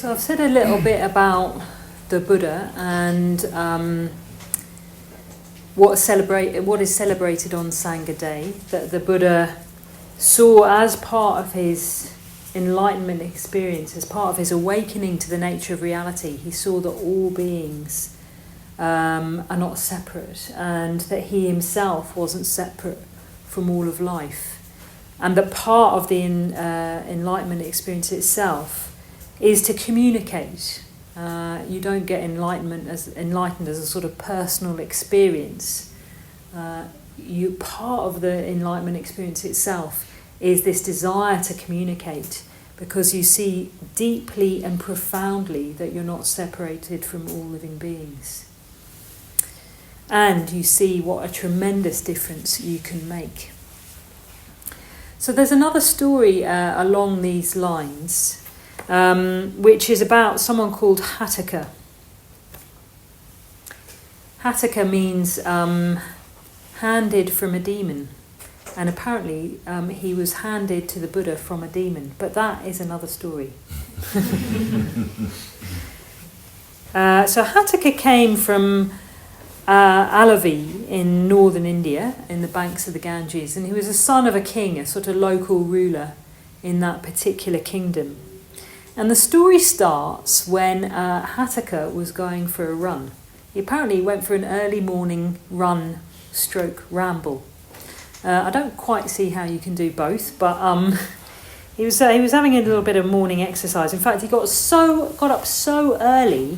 So I've said a little bit about the Buddha and what is celebrated on Sangha Day, that the Buddha saw as part of his enlightenment experience, as part of his awakening to the nature of reality. He saw that all beings are not separate, and that he himself wasn't separate from all of life, and that part of the enlightenment experience itself is to communicate. You don't get enlightened as a sort of personal experience. Part of the enlightenment experience itself is this desire to communicate, because you see deeply and profoundly that you're not separated from all living beings. And you see what a tremendous difference you can make. So there's another story along these lines, which is about someone called Hataka. Hataka means handed from a demon, and apparently he was handed to the Buddha from a demon, but that is another story. So Hataka came from Alavi in northern India, in the banks of the Ganges, and he was a son of a king, a sort of local ruler in that particular kingdom. And the story starts when Hataka was going for a run. He apparently went for an early morning run / ramble. I don't quite see how you can do both, but he was having a little bit of morning exercise. In fact, he got up so early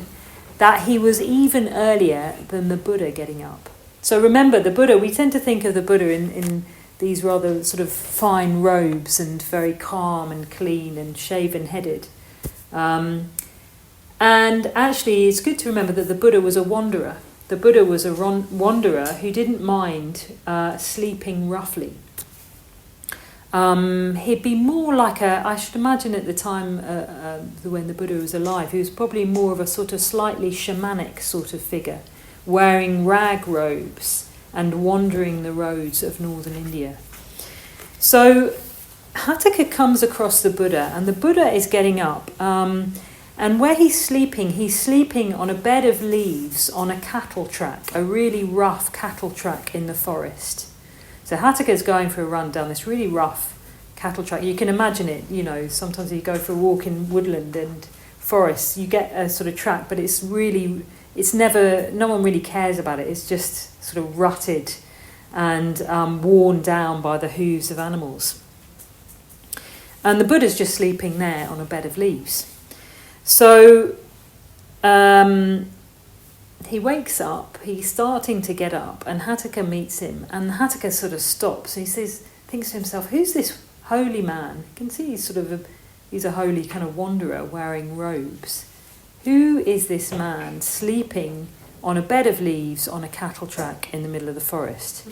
that he was even earlier than the Buddha getting up. So remember, the Buddha, we tend to think of the Buddha in these rather sort of fine robes and very calm and clean and shaven-headed. And actually, it's good to remember that the Buddha was a wanderer. The Buddha was a wanderer who didn't mind sleeping roughly. He'd be more like I should imagine at the time when the Buddha was alive, he was probably more of a sort of slightly shamanic sort of figure, wearing rag robes and wandering the roads of northern India. So Hataka comes across the Buddha, and the Buddha is getting up, and where he's sleeping on a bed of leaves on a cattle track, a really rough cattle track in the forest. So Hataka's going for a run down this really rough cattle track. You can imagine it, sometimes you go for a walk in woodland and forests, you get a sort of track, but no one really cares about it. It's just sort of rutted and worn down by the hooves of animals. And the Buddha's just sleeping there on a bed of leaves. So he wakes up, he's starting to get up, and Hataka meets him, and Hataka sort of stops. He thinks to himself, who's this holy man? You can see he's a holy kind of wanderer wearing robes. Who is this man sleeping on a bed of leaves on a cattle track in the middle of the forest?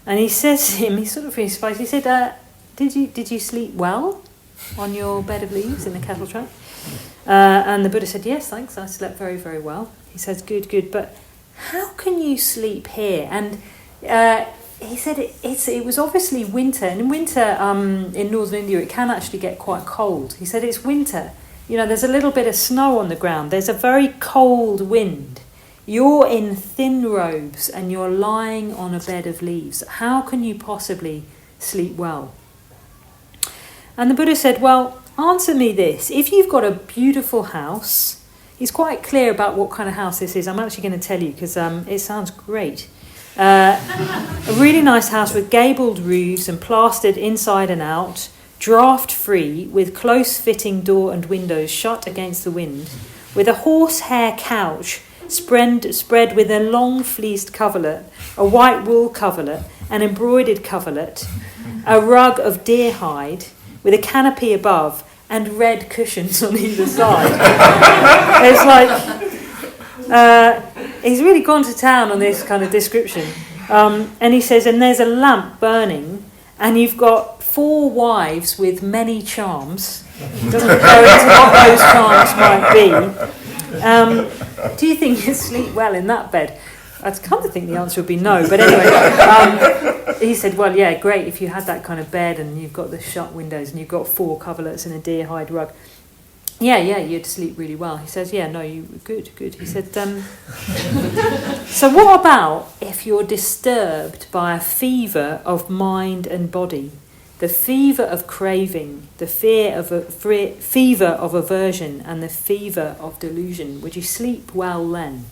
And he says to him, he sort of feels surprised, he said, did you sleep well on your bed of leaves in the cattle track? And the Buddha said, yes, thanks, I slept very, very well. He says, good, but how can you sleep here? And he said it was obviously winter, and in winter in northern India it can actually get quite cold. He said it's winter, there's a little bit of snow on the ground, there's a very cold wind. You're in thin robes and you're lying on a bed of leaves. How can you possibly sleep well? And the Buddha said, well, answer me this. If you've got a beautiful house, he's quite clear about what kind of house this is. I'm actually going to tell you because it sounds great. A really nice house with gabled roofs and plastered inside and out, draft-free, with close-fitting door and windows shut against the wind, with a horsehair couch spread with a long fleeced coverlet, a white wool coverlet, an embroidered coverlet, a rug of deer hide, with a canopy above, and red cushions on either side. It's like, he's really gone to town on this kind of description. And he says, and there's a lamp burning, and you've got 4 wives with many charms. He doesn't go into what those charms might be. Do you think you sleep well in that bed? I kind of think the answer would be no, but anyway, he said, well, yeah, great, if you had that kind of bed and you've got the shut windows and you've got 4 coverlets and a deer hide rug. Yeah, you'd sleep really well. He says, yeah, no, you good. He said, so what about if you're disturbed by a fever of mind and body, the fever of craving, the fever of aversion, and the fever of delusion? Would you sleep well then?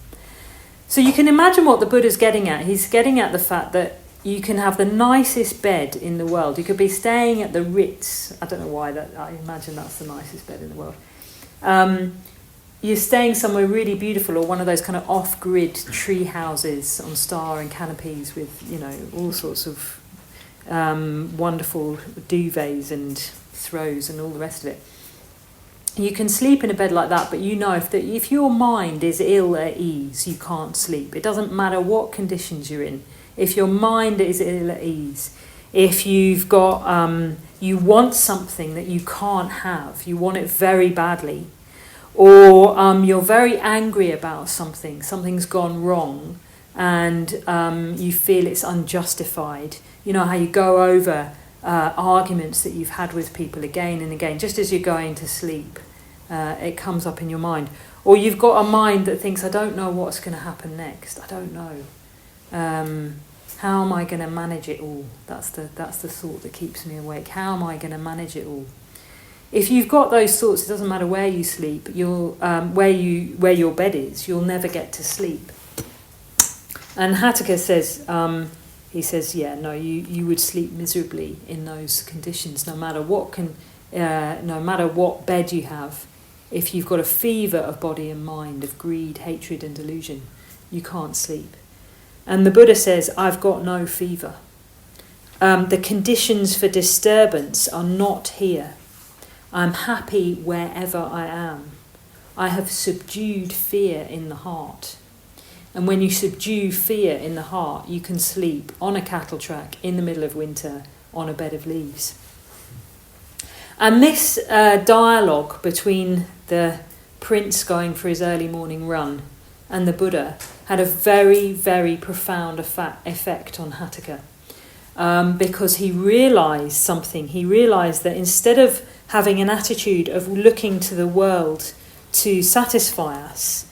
So you can imagine what the Buddha's getting at. He's getting at the fact that you can have the nicest bed in the world. You could be staying at the Ritz. I don't know why I imagine that's the nicest bed in the world. You're staying somewhere really beautiful, or one of those kind of off-grid tree houses on star and canopies with, all sorts of wonderful duvets and throws and all the rest of it. You can sleep in a bed like that, but if your mind is ill at ease, you can't sleep. It doesn't matter what conditions you're in. If your mind is ill at ease, if you've got, you want something that you can't have, you want it very badly, or you're very angry about something's gone wrong, and you feel it's unjustified. You know how you go over arguments that you've had with people again and again, just as you're going to sleep, it comes up in your mind. Or you've got a mind that thinks, I don't know what's going to happen next, I don't know. How am I going to manage it all? That's the thought that keeps me awake. How am I going to manage it all? If you've got those thoughts, it doesn't matter where you sleep, where your bed is, you'll never get to sleep. And Hataka says, you would sleep miserably in those conditions, no matter what bed you have. If you've got a fever of body and mind, of greed, hatred, and delusion, you can't sleep. And the Buddha says, I've got no fever. The conditions for disturbance are not here. I'm happy wherever I am. I have subdued fear in the heart. And when you subdue fear in the heart, you can sleep on a cattle track in the middle of winter on a bed of leaves. And this dialogue between the prince going for his early morning run and the Buddha had a very, very profound effect on Hataka, because he realised something. He realised that instead of having an attitude of looking to the world to satisfy us,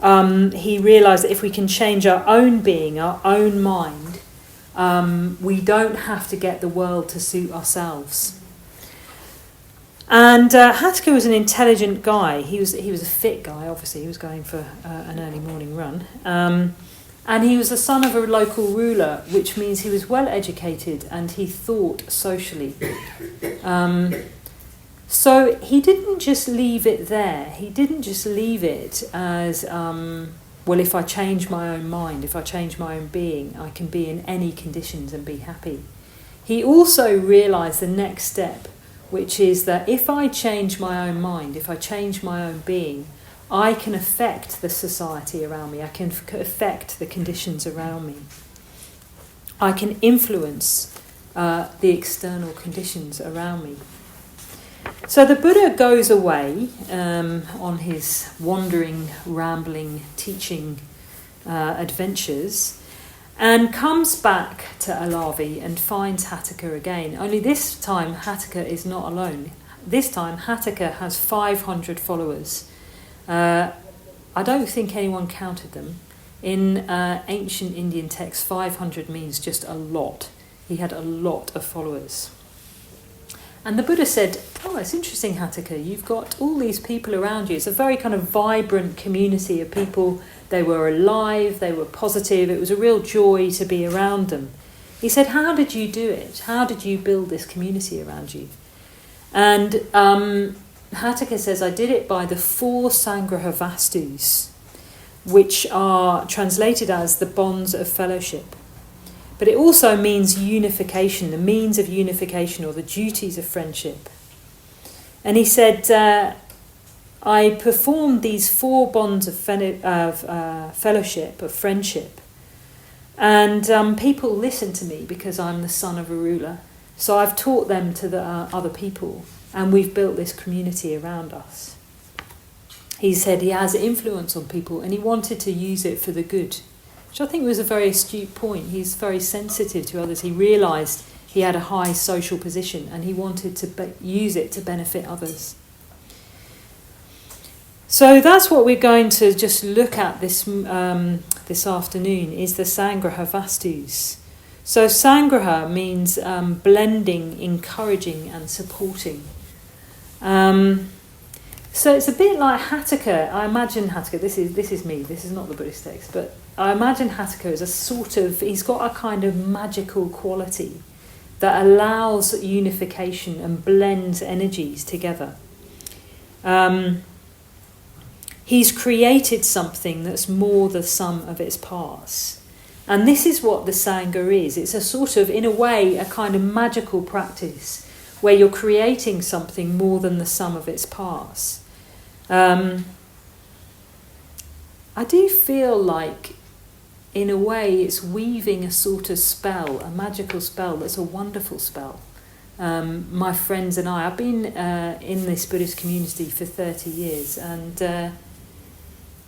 he realised that if we can change our own being, our own mind, we don't have to get the world to suit ourselves. And Hataka was an intelligent guy. He was a fit guy, obviously. He was going for an early morning run. And he was the son of a local ruler, which means he was well educated and he thought socially. So he didn't just leave it there. He didn't just leave it as, if I change my own mind, if I change my own being, I can be in any conditions and be happy. He also realised the next step, which is that if I change my own mind, if I change my own being, I can affect the society around me. I can affect the conditions around me. I can influence the external conditions around me. So the Buddha goes away on his wandering, rambling, teaching adventures, and comes back to Alavi and finds Hataka again. Only this time Hataka is not alone. This time Hataka has 500 followers. I don't think anyone counted them. In ancient Indian texts, 500 means just a lot. He had a lot of followers. And the Buddha said, it's interesting, Hataka, you've got all these people around you. It's a very kind of vibrant community of people. They were alive, they were positive. It was a real joy to be around them. He said, how did you do it? How did you build this community around you? And Hataka says, I did it by the 4 Sangha Vastus, which are translated as the bonds of fellowship. But it also means unification, the means of unification, or the duties of friendship. And he said, I performed these 4 bonds of fellowship, of friendship, and people listen to me because I'm the son of a ruler. So I've taught them to the other people, and we've built this community around us. He said he has influence on people, and he wanted to use it for the good, which I think was a very astute point. He's very sensitive to others. He realised he had a high social position and he wanted to use it to benefit others. So that's what we're going to just look at this afternoon, is the Sangha Vastus. So Sangha means blending, encouraging and supporting. So it's a bit like Hataka. I imagine Hataka, this is me, this is not the Buddhist text, but I imagine Hataka as a sort of, he's got a kind of magical quality that allows unification and blends energies together. He's created something that's more the sum of its parts. And this is what the Sangha is. It's a sort of, in a way, a kind of magical practice where you're creating something more than the sum of its parts. I do feel like, in a way, it's weaving a sort of spell, a magical spell that's a wonderful spell. My friends and I've been in this Buddhist community for 30 years,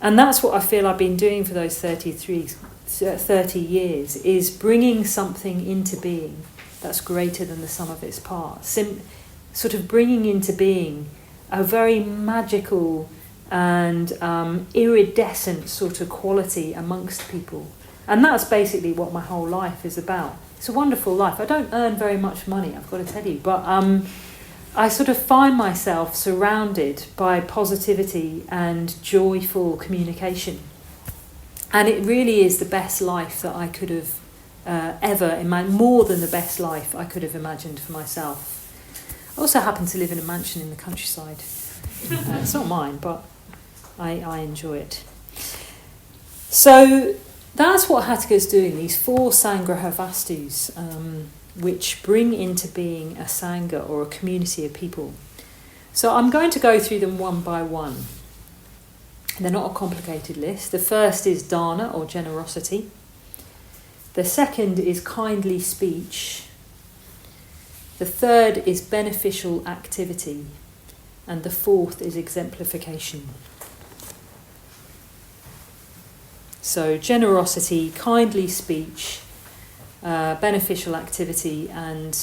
and that's what I feel I've been doing for those 30 years, is bringing something into being that's greater than the sum of its parts. Sort of bringing into being a very magical and iridescent sort of quality amongst people. And that's basically what my whole life is about. It's a wonderful life. I don't earn very much money, I've got to tell you, but I sort of find myself surrounded by positivity and joyful communication. And it really is the best life that I could have ever imagined, more than the best life I could have imagined for myself. I also happen to live in a mansion in the countryside. It's not mine, but I enjoy it. So that's what Hataka's doing, these 4 Sangha Vastus, which bring into being a Sangha or a community of people. So I'm going to go through them one by one. They're not a complicated list. The first is dana, or generosity. The second is kindly speech. The third is beneficial activity. And the fourth is exemplification. So generosity, kindly speech, beneficial activity and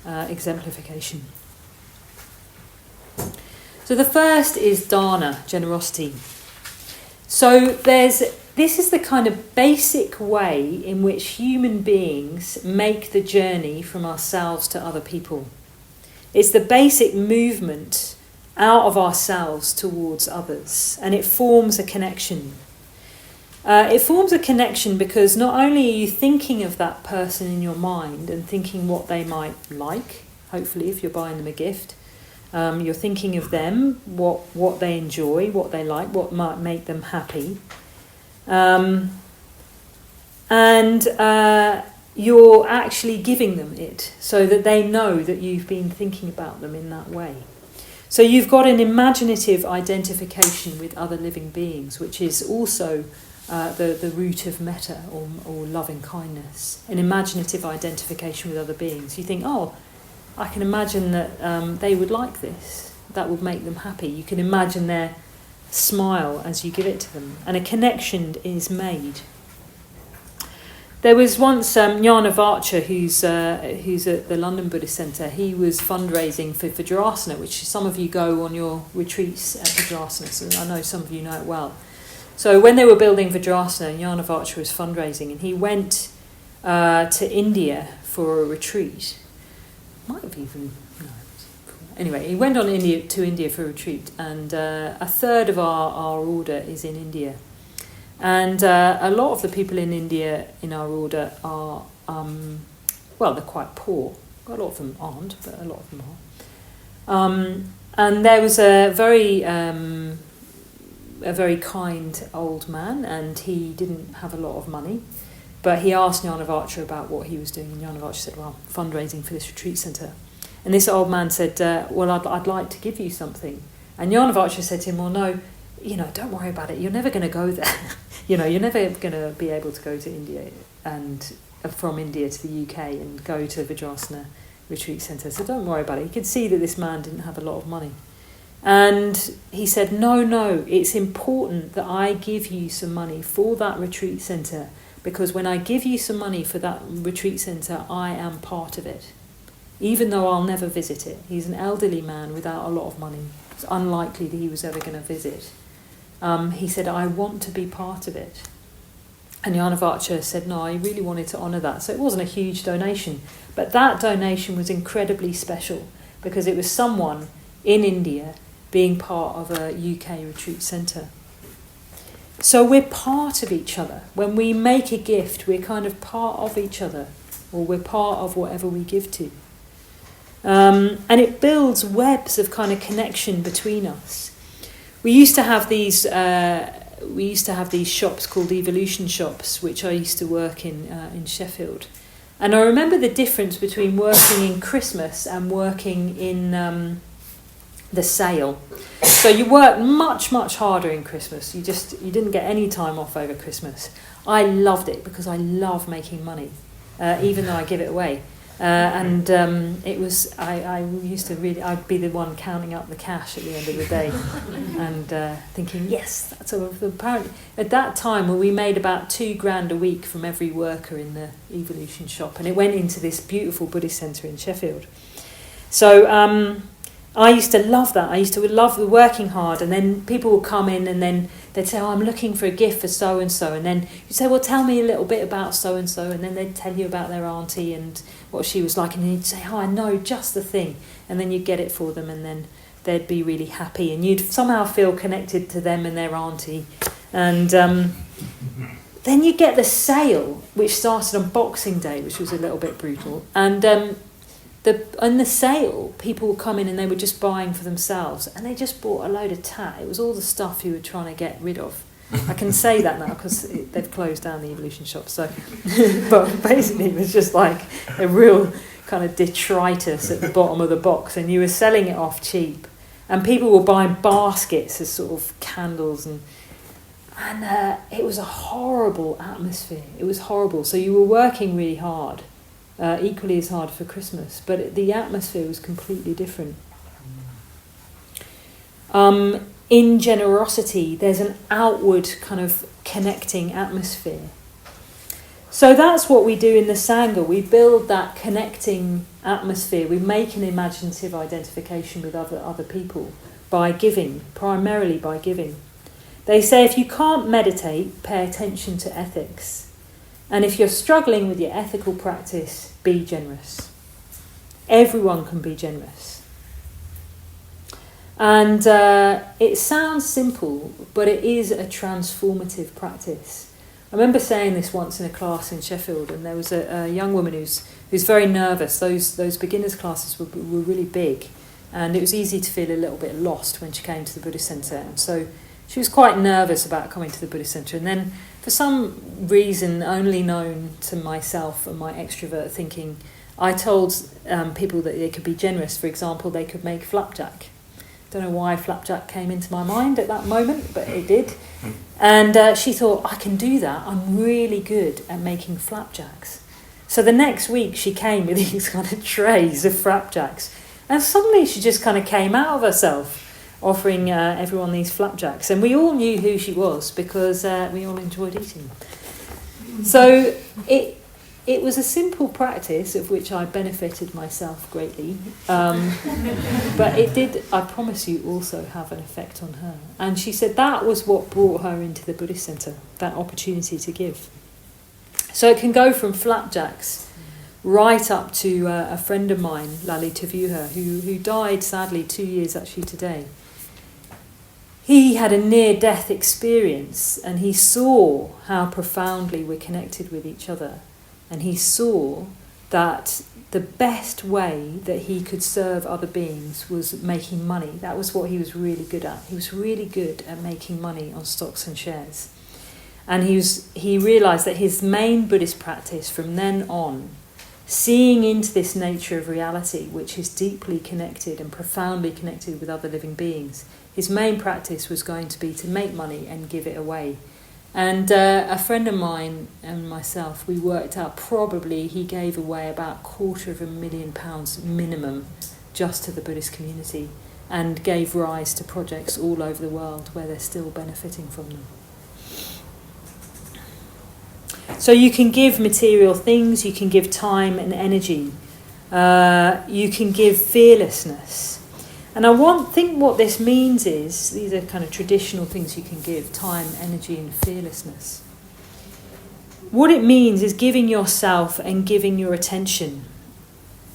exemplification. So the first is dana, generosity. So this is the kind of basic way in which human beings make the journey from ourselves to other people. It's the basic movement out of ourselves towards others, and it forms a connection. It forms a connection because not only are you thinking of that person in your mind and thinking what they might like, hopefully if you're buying them a gift, you're thinking of them, what they enjoy, what they like, what might make them happy. And you're actually giving them it so that they know that you've been thinking about them in that way. So you've got an imaginative identification with other living beings, which is also the root of metta or loving kindness. An imaginative identification with other beings. You think, oh, I can imagine that they would like this. That would make them happy. You can imagine their smile as you give it to them. And a connection is made. There was once Vajratara, who's at the London Buddhist Centre. He was fundraising for Vajratara, which some of you go on your retreats at Vajratara, so I know some of you know it well. So when they were building Vajratara, Vajratara was fundraising, and he went to India for a retreat. Might have even... no. Anyway, he went to India for a retreat, and a third of our order is in India. And a lot of the people in India in our order are, they're quite poor. A lot of them aren't, but a lot of them are. And there was a very kind old man, and he didn't have a lot of money. But he asked Vajratara about what he was doing, and Vajratara said, well, fundraising for this retreat centre. And this old man said, well, I'd like to give you something. And Vajratara said to him, well, no, don't worry about it. You're never going to go there. You're never going to be able to go to India and from India to the UK and go to Vajratara retreat centre. So don't worry about it. He could see that this man didn't have a lot of money. And he said, no, it's important that I give you some money for that retreat centre, because when I give you some money for that retreat centre, I am part of it, even though I'll never visit it. He's an elderly man without a lot of money. It's unlikely that he was ever going to visit he said, I want to be part of it. And Jana Vajratara said, no, I really wanted to honour that. So it wasn't a huge donation, but that donation was incredibly special because it was someone in India being part of a UK retreat centre. So we're part of each other. When we make a gift, we're kind of part of each other, or we're part of whatever we give to. And it builds webs of kind of connection between us. We used to have these shops called evolution shops, which I used to work in Sheffield. And I remember the difference between working in Christmas and working in the sale. So you worked much, much harder in Christmas. You didn't get any time off over Christmas. I loved it because I love making money, even though I give it away. It was, I used to really, I'd be the one counting up the cash at the end of the day and thinking, yes, that's apparently. At that time, well, we made about $2,000 a week from every worker in the evolution shop, and it went into this beautiful Buddhist centre in Sheffield. So I used to love that. I used to love the working hard, and then people would come in and then they'd say, oh, I'm looking for a gift for so-and-so. And then you'd say, well, tell me a little bit about so-and-so. And then they'd tell you about their auntie and what she was like. And then you'd say, oh, I know just the thing. And then you'd get it for them, and then they'd be really happy. And you'd somehow feel connected to them and their auntie. And then you get the sale, which started on Boxing Day, which was a little bit brutal. And on the sale, people would come in and they were just buying for themselves, and they just bought a load of tat. It was all the stuff you were trying to get rid of. I can say that now because they've closed down the evolution shop. So, but basically, it was just like a real kind of detritus at the bottom of the box, and you were selling it off cheap, and people were buying baskets as sort of candles, and it was a horrible atmosphere. It was horrible. So you were working really hard. Equally as hard for Christmas, but the atmosphere was completely different. In generosity, there's an outward kind of connecting atmosphere. So that's what we do in the Sangha. We build that connecting atmosphere. We make an imaginative identification with other people by giving, primarily by giving. They say if you can't meditate, pay attention to ethics. And if you're struggling with your ethical practice, be generous. Everyone can be generous. And it sounds simple, but it is a transformative practice. I remember saying this once in a class in Sheffield, and there was a young woman who's very nervous. Those beginners classes were really big, and it was easy to feel a little bit lost when she came to the Buddhist Centre. And so she was quite nervous about coming to the Buddhist Centre. And then, for some reason only known to myself and my extrovert thinking, I told people that they could be generous. For example, they could make flapjack. Don't know why flapjack came into my mind at that moment, but it did. And she thought, I can do that. I'm really good at making flapjacks. So the next week she came with these kind of trays of flapjacks. And suddenly she just kind of came out of herself, offering everyone these flapjacks. And we all knew who she was because we all enjoyed eating. So it was a simple practice of which I benefited myself greatly. But it did, I promise you, also have an effect on her. And she said that was what brought her into the Buddhist Centre, that opportunity to give. So it can go from flapjacks right up to a friend of mine, Lali Tavuha, who died sadly 2 years actually today. He had a near-death experience, and he saw how profoundly we're connected with each other. And he saw that the best way that he could serve other beings was making money. That was what he was really good at. He was really good at making money on stocks and shares. And he realised that his main Buddhist practice from then on, seeing into this nature of reality, which is deeply connected and profoundly connected with other living beings, his main practice was going to be to make money and give it away. And a friend of mine and myself, we worked out probably he gave away about £250,000 minimum just to the Buddhist community, and gave rise to projects all over the world where they're still benefiting from them. So you can give material things, you can give time and energy, you can give fearlessness. And think what this means is, these are kind of traditional things you can give: time, energy, and fearlessness. What it means is giving yourself and giving your attention.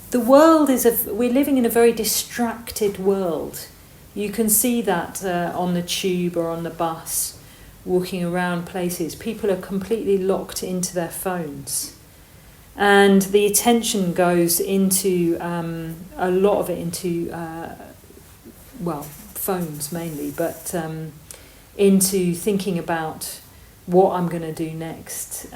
The world we're living in a very distracted world. You can see that on the tube or on the bus, walking around places. People are completely locked into their phones. And the attention goes into, a lot of it into, phones mainly, but into thinking about what I'm going to do next,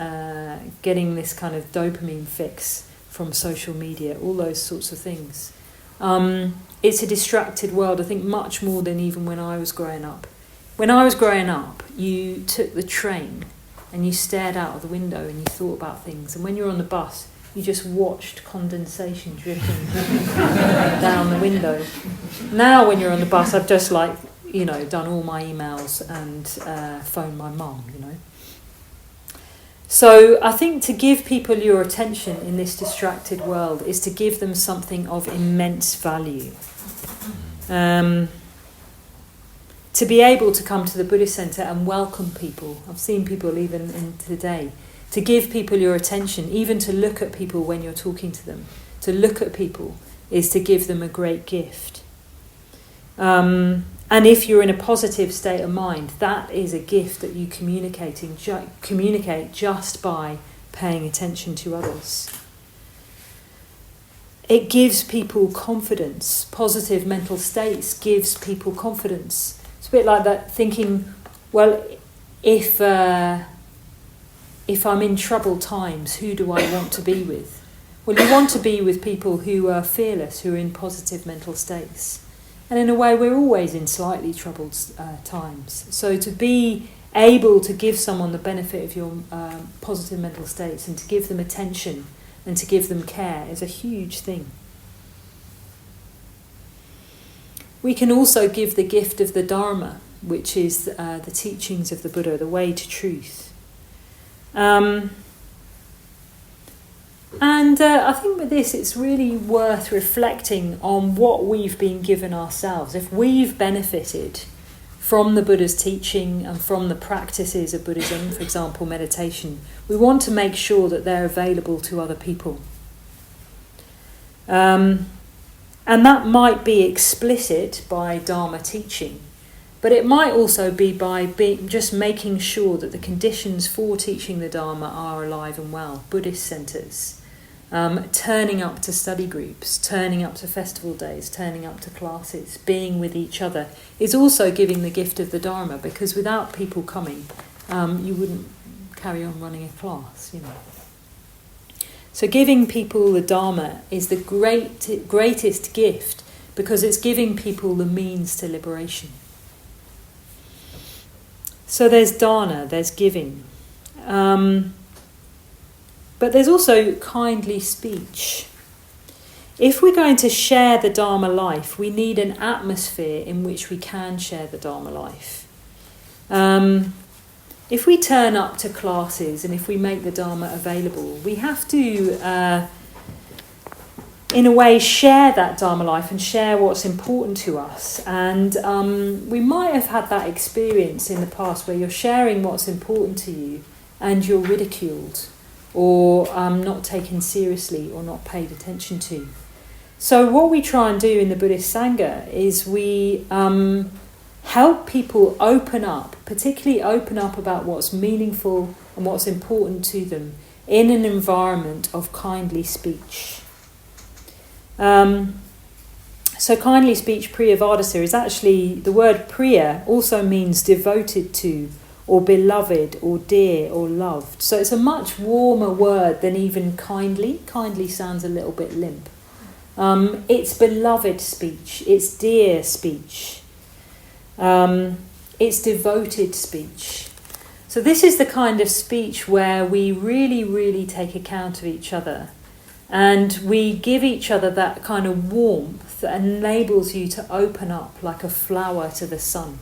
getting this kind of dopamine fix from social media, all those sorts of things. It's a distracted world, I think, much more than even when I was growing up. When I was growing up, you took the train and you stared out of the window and you thought about things. And when you're on the bus, you just watched condensation dripping down the window. Now when you're on the bus, I've just done all my emails and phoned my mum, So I think to give people your attention in this distracted world is to give them something of immense value. To be able to come to the Buddhist Centre and welcome people. I've seen people even in today. To give people your attention, even to look at people when you're talking to them. To look at people is to give them a great gift. And if you're in a positive state of mind, that is a gift that you communicate just by paying attention to others. It gives people confidence. Positive mental states gives people confidence. It's a bit like that, thinking, well, if I'm in troubled times, who do I want to be with? Well, you want to be with people who are fearless, who are in positive mental states. And in a way, we're always in slightly troubled times. So to be able to give someone the benefit of your positive mental states and to give them attention and to give them care is a huge thing. We can also give the gift of the Dharma, which is the teachings of the Buddha, the way to truth. I think with this, it's really worth reflecting on what we've been given ourselves. If we've benefited from the Buddha's teaching and from the practices of Buddhism, for example, meditation, we want to make sure that they're available to other people. And that might be explicit by Dharma teaching, but it might also be by just making sure that the conditions for teaching the Dharma are alive and well. Buddhist centres, turning up to study groups, turning up to festival days, turning up to classes, being with each other is also giving the gift of the Dharma, because without people coming, you wouldn't carry on running a class, So giving people the Dharma is the greatest gift, because it's giving people the means to liberation. So there's dana, there's giving. But there's also kindly speech. If we're going to share the Dharma life, we need an atmosphere in which we can share the Dharma life. If we turn up to classes and if we make the Dharma available, we have to, in a way, share that Dharma life and share what's important to us. And we might have had that experience in the past where you're sharing what's important to you and you're ridiculed or not taken seriously or not paid attention to. So what we try and do in the Buddhist Sangha is we help people open up, particularly open up about what's meaningful and what's important to them in an environment of kindly speech. So kindly speech, Priyavadasa, is actually, the word Priya also means devoted to, or beloved, or dear, or loved. So it's a much warmer word than even kindly. Kindly sounds a little bit limp. It's beloved speech, it's dear speech, it's devoted speech. So this is the kind of speech where we really, really take account of each other and we give each other that kind of warmth that enables you to open up like a flower to the sun.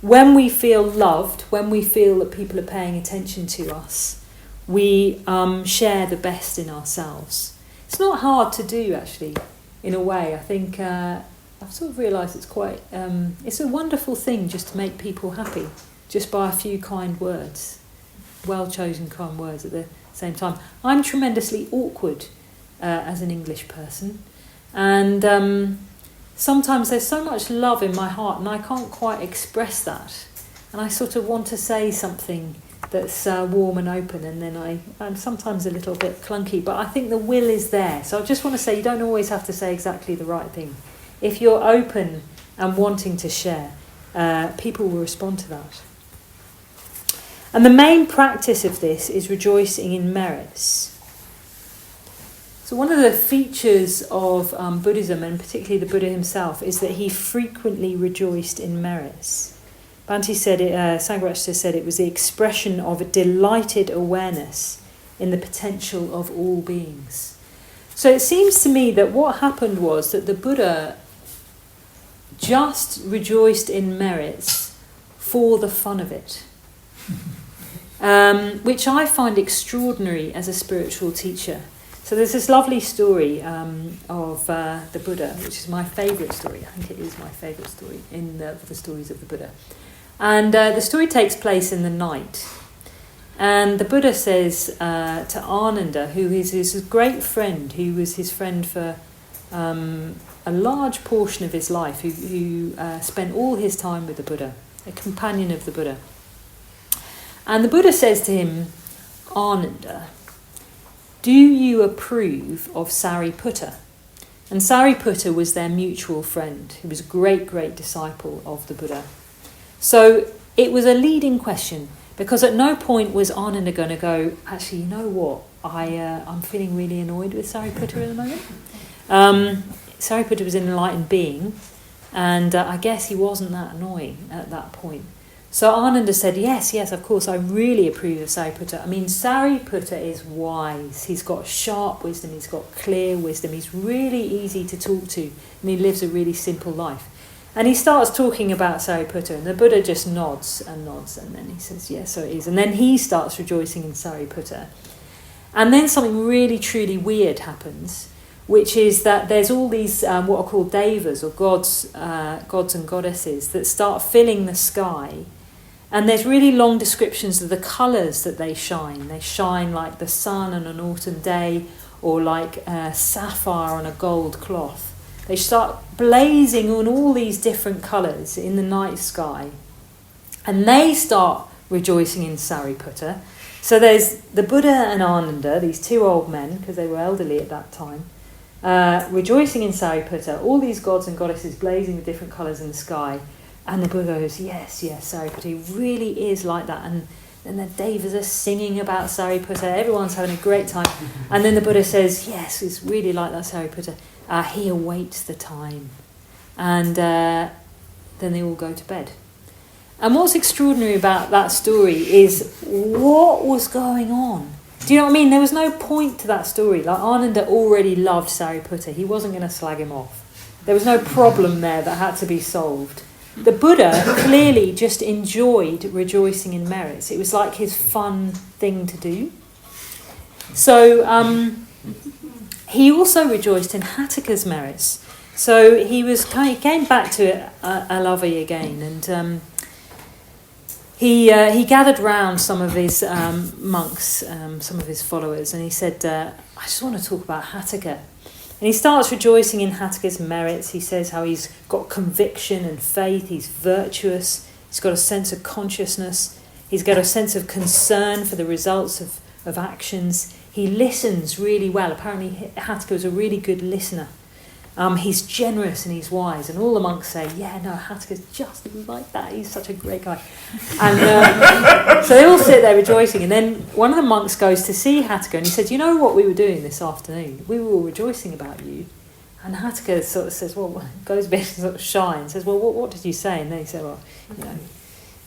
When we feel loved, when we feel that people are paying attention to us, we share the best in ourselves. It's not hard to do, actually. in a way. I think I've sort of realised it's quite, it's a wonderful thing just to make people happy, just by a few kind words, well-chosen kind words at the same time. I'm tremendously awkward as an English person, and sometimes there's so much love in my heart and I can't quite express that, and I sort of want to say something that's warm and open, and then I'm sometimes a little bit clunky, but I think the will is there. So I just want to say, you don't always have to say exactly the right thing. If you're open and wanting to share, people will respond to that. And the main practice of this is rejoicing in merits. So one of the features of Buddhism, and particularly the Buddha himself, is that he frequently rejoiced in merits. Bhante said it, Sangha said it was the expression of a delighted awareness in the potential of all beings. So it seems to me that what happened was that the Buddha just rejoiced in merits for the fun of it, which I find extraordinary as a spiritual teacher. So there's this lovely story of the Buddha, which is my favourite story. I think it is my favourite story in the stories of the Buddha. And the story takes place in the night. And the Buddha says to Ananda, who is his great friend, who was his friend for a large portion of his life, who spent all his time with the Buddha, a companion of the Buddha. And the Buddha says to him, Ananda, do you approve of Sariputta? And Sariputta was their mutual friend, who was a great, great disciple of the Buddha. So it was a leading question, because at no point was Ananda going to go, actually, you know what, I'm feeling really annoyed with Sariputta at the moment. Sariputta was an enlightened being, and I guess he wasn't that annoying at that point. So Ananda said, yes, of course, I really approve of Sariputta. I mean, Sariputta is wise. He's got sharp wisdom. He's got clear wisdom. He's really easy to talk to, and he lives a really simple life. And he starts talking about Sariputta, and the Buddha just nods, and then he says, yes, so it is. And then he starts rejoicing in Sariputta. And then something really, truly weird happens, which is that there's all these what are called devas, or gods and goddesses, that start filling the sky. And there's really long descriptions of the colours that they shine. They shine like the sun on an autumn day, or like sapphire on a gold cloth. They start blazing on all these different colours in the night sky. And they start rejoicing in Sariputta. So there's the Buddha and Ananda, these two old men, because they were elderly at that time, rejoicing in Sariputta, all these gods and goddesses blazing with different colours in the sky. And the Buddha goes, yes, Sariputta, he really is like that. And then the devas are singing about Sariputta, everyone's having a great time. And then the Buddha says, yes, it's really like that, Sariputta. He awaits the time. And then they all go to bed. And what's extraordinary about that story is what was going on. Do you know what I mean? There was no point to that story. Like, Ananda already loved Sariputta. He wasn't going to slag him off. There was no problem there that had to be solved. The Buddha clearly just enjoyed rejoicing in merits. It was like his fun thing to do. So he also rejoiced in Hatthaka's merits. So he came back to Alavi again, and he gathered round some of his monks, some of his followers, and he said, I just want to talk about Hatthaka. And he starts rejoicing in Hatthaka's merits. He says how he's got conviction and faith, he's virtuous, he's got a sense of consciousness, he's got a sense of concern for the results of actions. He listens really well. Apparently Hatthaka was a really good listener. He's generous and he's wise. And all the monks say, Hatthaka's just like that. He's such a great guy. And so they all sit there rejoicing. And then one of the monks goes to see Hatthaka, and he said, you know what we were doing this afternoon? We were all rejoicing about you. And Hatthaka sort of says, goes a bit sort of shy and says, what did you say? And then he said,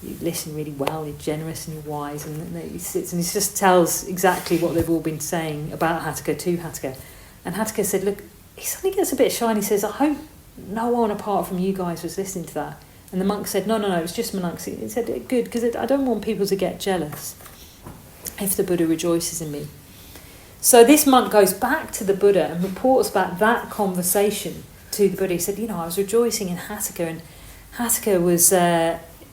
you listen really well, you're generous and you're wise. And then he sits and he just tells exactly what they've all been saying about Hatthaka to Hatthaka. And Hatthaka said, look, he suddenly gets a bit shy and he says, I hope no one apart from you guys was listening to that. And the monk said, no, it was just monks. He said, good, because I don't want people to get jealous if the Buddha rejoices in me. So this monk goes back to the Buddha and reports back that conversation to the Buddha. He said, I was rejoicing in Hataka, and Hataka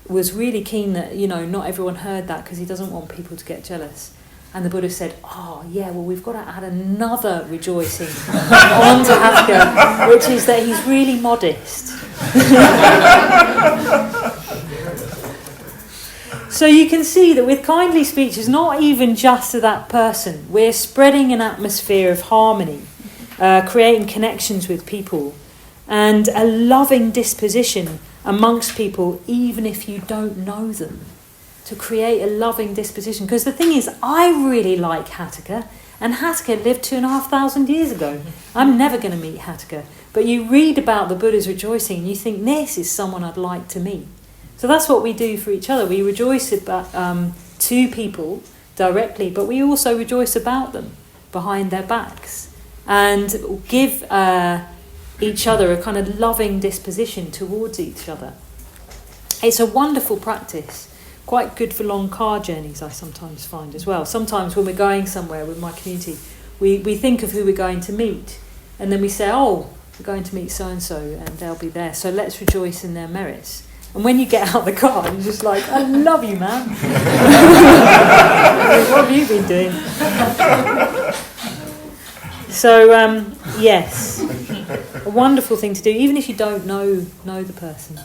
was really keen that, not everyone heard that because he doesn't want people to get jealous. And the Buddha said, we've got to add another rejoicing onto Hataka, which is that he's really modest. So you can see that with kindly speech, it's not even just to that person. We're spreading an atmosphere of harmony, creating connections with people, and a loving disposition amongst people, even if you don't know them. To create a loving disposition. Because the thing is, I really like Hataka, and Hataka lived 2,500 years ago. I'm never going to meet Hataka. But you read about the Buddha's rejoicing, and you think, this is someone I'd like to meet. So that's what we do for each other. We rejoice about to people directly, but we also rejoice about them behind their backs and give each other a kind of loving disposition towards each other. It's a wonderful practice, quite good for long car journeys, I sometimes find as well. Sometimes when we're going somewhere with my community, we think of who we're going to meet, and then we say, we're going to meet so-and-so, and they'll be there, so let's rejoice in their merits. And when you get out of the car, you're just like, I love you, man. What have you been doing? So, yes, a wonderful thing to do, even if you don't know the person.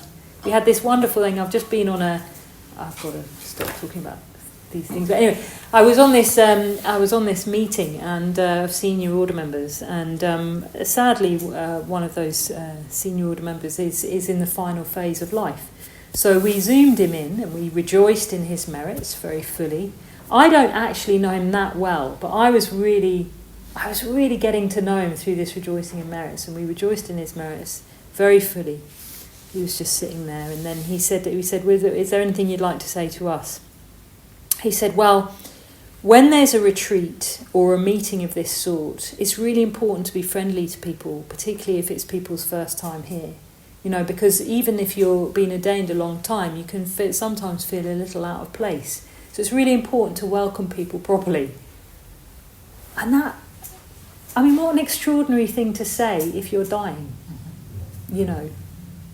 We had this wonderful thing. I've just been on I've got to stop talking about these things. But anyway, I was on this meeting of senior order members, and sadly, one of those senior order members is in the final phase of life. So we zoomed him in, and we rejoiced in his merits very fully. I don't actually know him that well, but I was really getting to know him through this rejoicing in merits, and we rejoiced in his merits very fully. He was just sitting there, and then we said, is there anything you'd like to say to us? He said, well, when there's a retreat or a meeting of this sort, it's really important to be friendly to people, particularly if it's people's first time here. Because even if you're been ordained a long time, you can sometimes feel a little out of place. So it's really important to welcome people properly. And what an extraordinary thing to say if you're dying,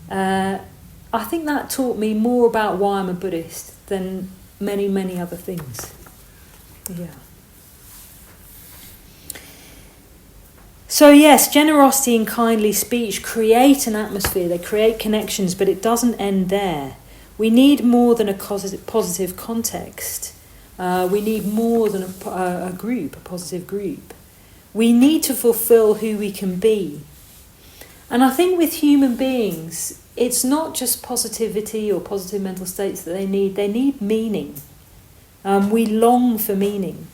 I think that taught me more about why I'm a Buddhist than many, many other things. Yeah. So yes, generosity and kindly speech create an atmosphere, they create connections, but it doesn't end there. We need more than a positive context. We need more than a positive group. We need to fulfill who we can be. And I think with human beings, it's not just positivity or positive mental states that they need meaning. We long for meaning.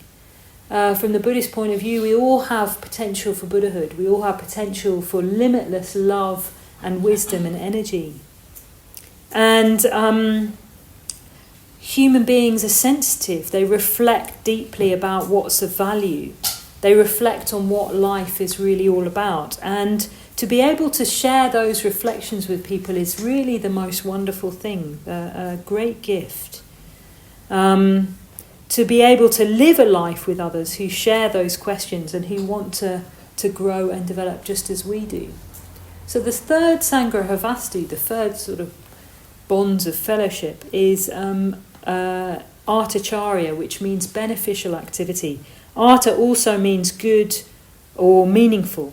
From the Buddhist point of view, we all have potential for Buddhahood. We all have potential for limitless love and wisdom and energy. And human beings are sensitive. They reflect deeply about what's of value. They reflect on what life is really all about. And to be able to share those reflections with people is really the most wonderful thing, a great gift. To be able to live a life with others who share those questions and who want to grow and develop just as we do. So the third Sangha Havastu, the third sort of bonds of fellowship, is Artacharya, which means beneficial activity. Arta also means good or meaningful.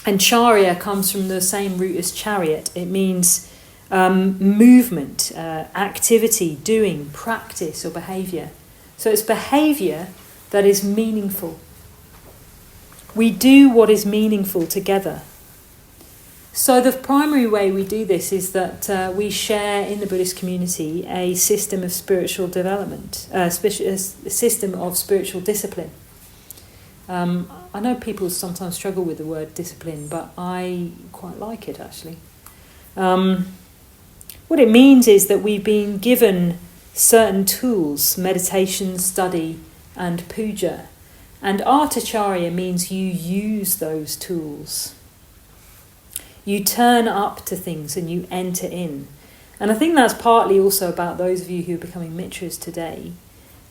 And charya comes from the same root as chariot. It means movement, activity, doing, practice or behaviour. So it's behaviour that is meaningful. We do what is meaningful together. So the primary way we do this is that we share in the Buddhist community a system of spiritual development, a system of spiritual discipline. I know people sometimes struggle with the word discipline, but I quite like it actually. What it means is that we've been given certain tools, meditation, study, and puja. And Artacharya means you use those tools. You turn up to things and you enter in. And I think that's partly also about those of you who are becoming mitras today,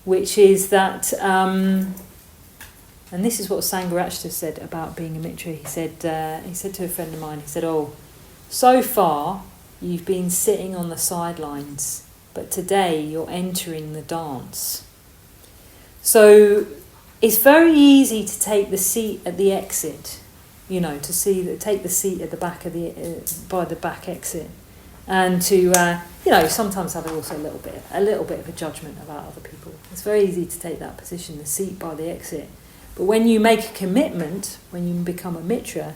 which is that And this is what Sangha said about being a mitra. He said to a friend of mine, he said, "Oh, so far you've been sitting on the sidelines, but today you're entering the dance." So it's very easy to take the seat at the exit, take the seat at the back of by the back exit, and to sometimes have also a little bit of a judgment about other people. It's very easy to take that position, the seat by the exit. But when you make a commitment, when you become a mitra,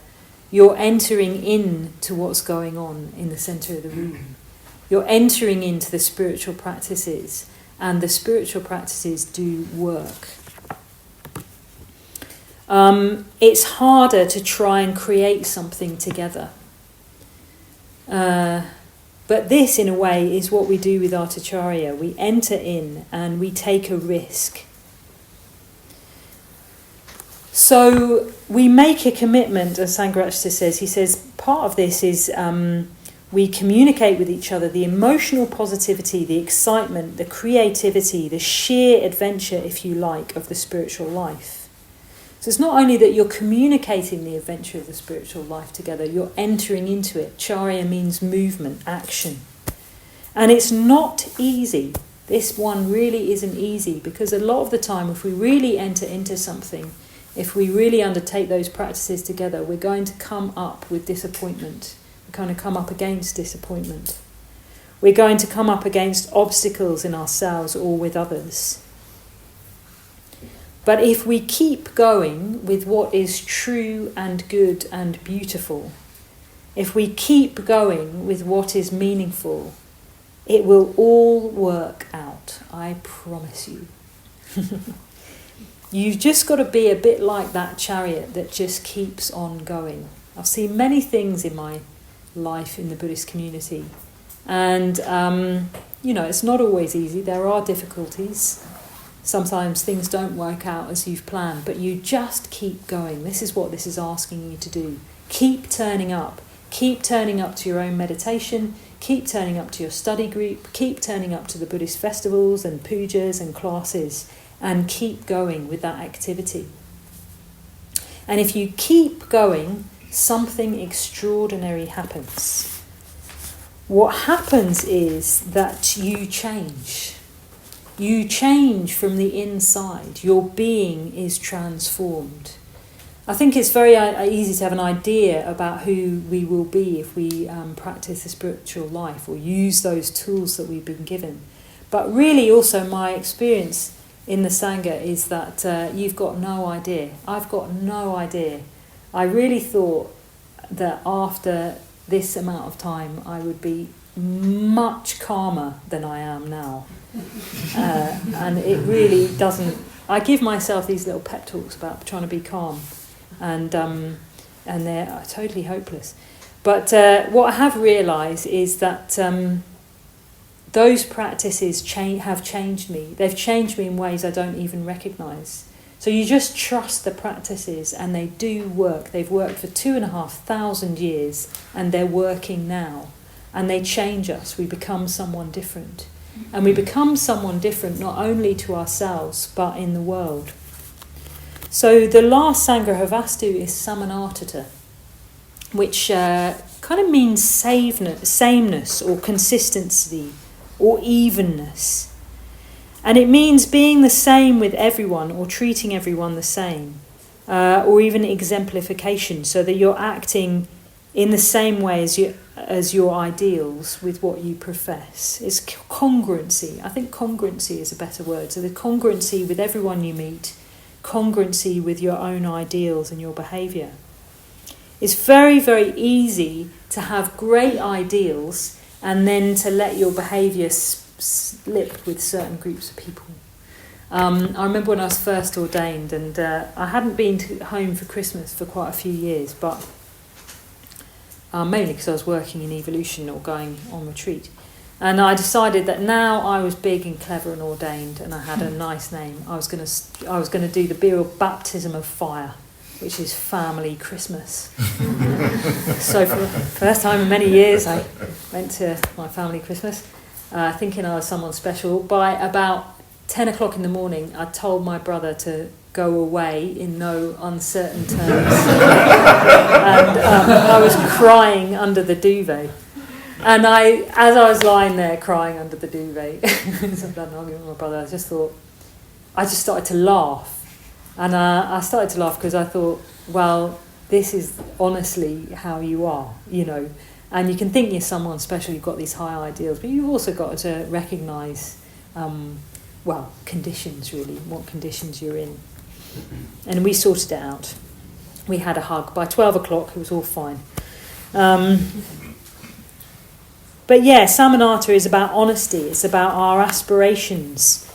you're entering in to what's going on in the centre of the room. You're entering into the spiritual practices, and the spiritual practices do work. It's harder to try and create something together. But this, in a way, is what we do with Atacharya. We enter in and we take a risk. So we make a commitment, as Sangha says. He says part of this is we communicate with each other the emotional positivity, the excitement, the creativity, the sheer adventure, if you like, of the spiritual life. So it's not only that you're communicating the adventure of the spiritual life together, you're entering into it. Charya means movement, action. And it's not easy. This one really isn't easy, because a lot of the time, if we really enter into something, if we really undertake those practices together, we're going to come up with disappointment. We're going to come up against disappointment. We're going to come up against obstacles in ourselves or with others. But if we keep going with what is true and good and beautiful, if we keep going with what is meaningful, it will all work out, I promise you. You've just got to be a bit like that chariot that just keeps on going. I've seen many things in my life in the Buddhist community, and it's not always easy. There are difficulties. Sometimes things don't work out as you've planned, but you just keep going. This is what this is asking you to do. Keep turning up. Keep turning up to your own meditation. Keep turning up to your study group. Keep turning up to the Buddhist festivals and pujas and classes, and keep going with that activity. And if you keep going, something extraordinary happens. What happens is that you change. You change from the inside. Your being is transformed. I think it's very easy to have an idea about who we will be if we practice the spiritual life or use those tools that we've been given. But really also my experience in the Sangha is that you've got no idea. I've got no idea. I really thought that after this amount of time I would be much calmer than I am now. And it really doesn't. I give myself these little pep talks about trying to be calm, and they're totally hopeless. But what I have realised is that those practices have changed me. They've changed me in ways I don't even recognise. So you just trust the practices, and they do work. They've worked for 2,500 years, and they're working now. And they change us. We become someone different. And we become someone different not only to ourselves, but in the world. So the last Sangrahavasthu is Samanatata, which kind of means sameness or consistency or evenness. And it means being the same with everyone or treating everyone the same, or even exemplification, so that you're acting in the same way as your ideals with what you profess. It's congruency. I think congruency is a better word. So the congruency with everyone you meet, congruency with your own ideals and your behaviour. It's very, very easy to have great ideals and then to let your behaviour slip with certain groups of people. I remember when I was first ordained, and I hadn't been home for Christmas for quite a few years, but mainly because I was working in evolution or going on retreat. And I decided that now I was big and clever and ordained, and I had a nice name. I was going to do the Beer Baptism of Fire, which is family Christmas. So for the first time in many years, I went to my family Christmas, thinking I was someone special. By about 10 o'clock in the morning, I told my brother to go away in no uncertain terms. And I was crying under the duvet. And as I was lying there crying under the duvet, so I've had an argument with my brother, I just started to laugh. And I started to laugh because I thought, well, this is honestly how you are, you know. And you can think you're someone special, you've got these high ideals, but you've also got to recognise, conditions really, what conditions you're in. And we sorted it out. We had a hug. By 12 o'clock, it was all fine. But yeah, Samanata is about honesty. It's about our aspirations,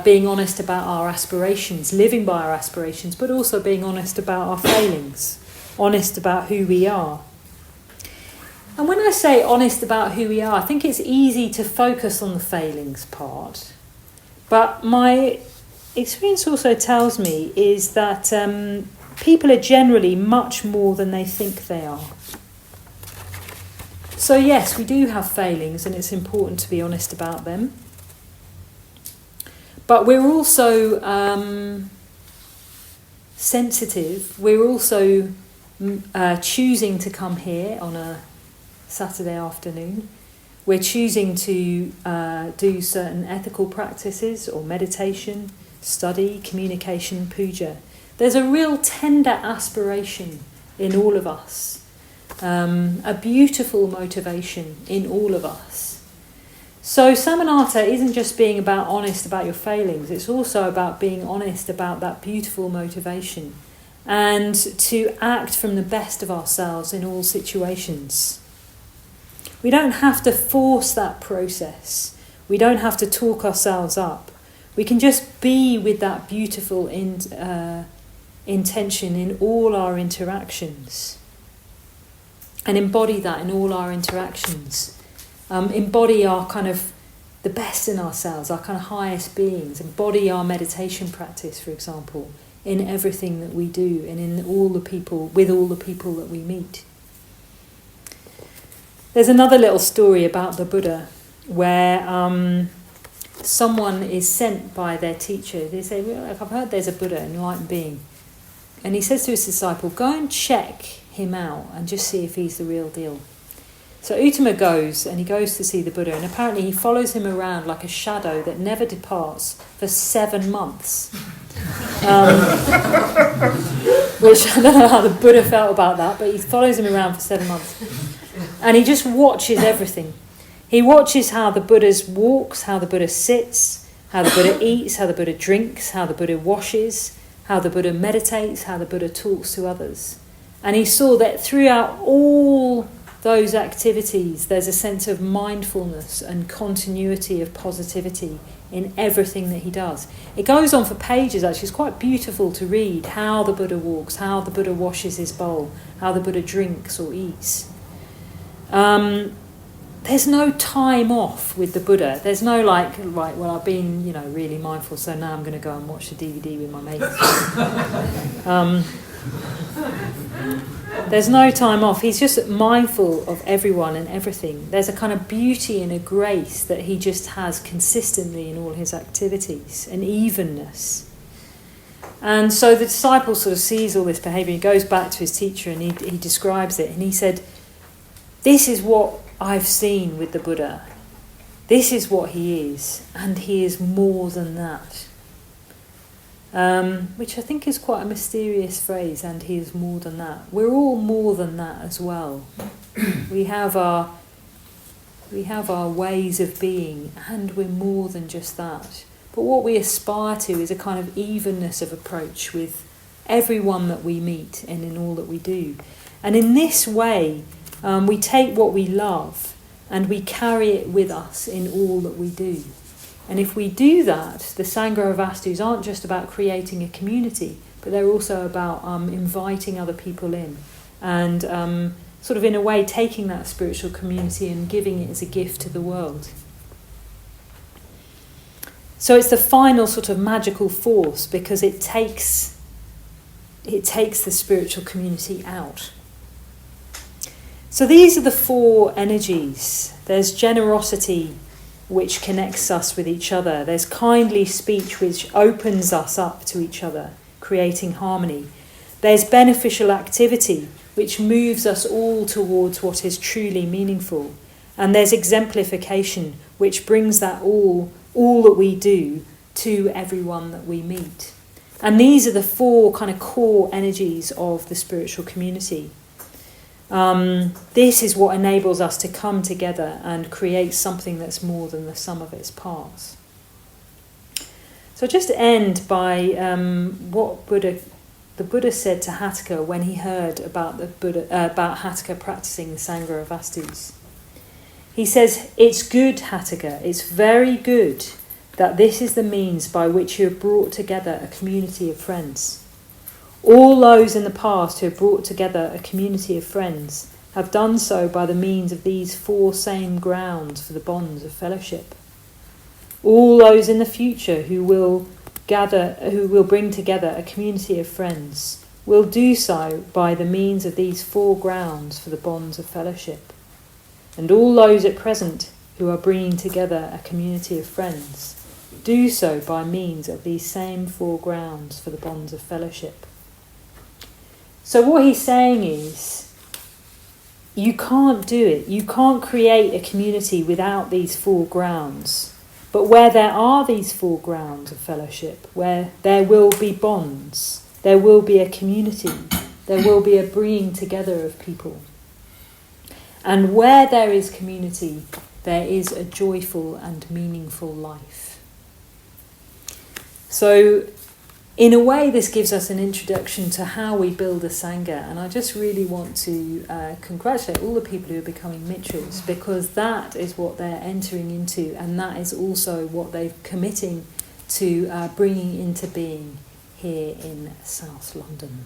being honest about our aspirations, living by our aspirations, but also being honest about our failings, honest about who we are. And when I say honest about who we are, I think it's easy to focus on the failings part. But my experience also tells me is that people are generally much more than they think they are. So yes, we do have failings and it's important to be honest about them. But we're also sensitive. We're also choosing to come here on a Saturday afternoon. We're choosing to do certain ethical practices or meditation, study, communication, puja. There's a real tender aspiration in all of us, a beautiful motivation in all of us. So Samanata isn't just being about honest about your failings, it's also about being honest about that beautiful motivation and to act from the best of ourselves in all situations. We don't have to force that process. We don't have to talk ourselves up. We can just be with that beautiful intention in all our interactions and embody that in all our interactions. Embody our kind of the best in ourselves, our kind of highest beings. Embody our meditation practice, for example, in everything that we do and in all the people, with all the people that we meet. There's another little story about the Buddha where someone is sent by their teacher. They say, well, I've heard there's a Buddha, an enlightened being. And he says to his disciple, go and check him out and just see if he's the real deal. So Uttama goes and he goes to see the Buddha, and apparently he follows him around like a shadow that never departs for 7 months. Which I don't know how the Buddha felt about that, but he follows him around for 7 months. And he just watches everything. He watches how the Buddha walks, how the Buddha sits, how the Buddha eats, how the Buddha drinks, how the Buddha washes, how the Buddha meditates, how the Buddha talks to others. And he saw that throughout all those activities, there's a sense of mindfulness and continuity of positivity in everything that he does. It goes on for pages, actually. It's quite beautiful to read how the Buddha walks, how the Buddha washes his bowl, how the Buddha drinks or eats. There's no time off with the Buddha. There's no like, right, well, I've been, really mindful, so now I'm going to go and watch the DVD with my mates. There's no time off. He's just mindful of everyone and everything. There's a kind of beauty and a grace that he just has consistently in all his activities, an evenness. And so the disciple sort of sees all this behaviour. He goes back to his teacher and he describes it. And he said, this is what I've seen with the Buddha. This is what he is. And he is more than that. Which I think is quite a mysterious phrase, and he is more than that. We're all more than that as well. We have our ways of being, and we're more than just that. But what we aspire to is a kind of evenness of approach with everyone that we meet and in all that we do. And in this way, we take what we love and we carry it with us in all that we do. And if we do that, the Sangha of Vastus aren't just about creating a community, but they're also about inviting other people in and sort of in a way taking that spiritual community and giving it as a gift to the world. So it's the final sort of magical force because it takes the spiritual community out. So these are the 4 energies. There's generosity, which connects us with each other. There's kindly speech which opens us up to each other, creating harmony. There's beneficial activity which moves us all towards what is truly meaningful. And there's exemplification which brings that all that we do to everyone that we meet. And these are the four kind of core energies of the spiritual community. This is what enables us to come together and create something that's more than the sum of its parts. So just to end by what the Buddha said to Hatthaka when he heard about about Hatthaka practicing the Sangha of Vastus. He says, "It's good, Hatthaka, it's very good that this is the means by which you have brought together a community of friends. All those in the past who have brought together a community of friends have done so by the means of these four same grounds for the bonds of fellowship. All those in the future who will bring together a community of friends will do so by the means of these four grounds for the bonds of fellowship. And all those at present who are bringing together a community of friends do so by means of these same four grounds for the bonds of fellowship." So what he's saying is, you can't do it. You can't create a community without these four grounds. But where there are these four grounds of fellowship, where there will be bonds, there will be a community, there will be a bringing together of people. And where there is community, there is a joyful and meaningful life. So, in a way, this gives us an introduction to how we build a Sangha, and I just really want to congratulate all the people who are becoming Mitras, because that is what they're entering into, and that is also what they're committing to bringing into being here in South London.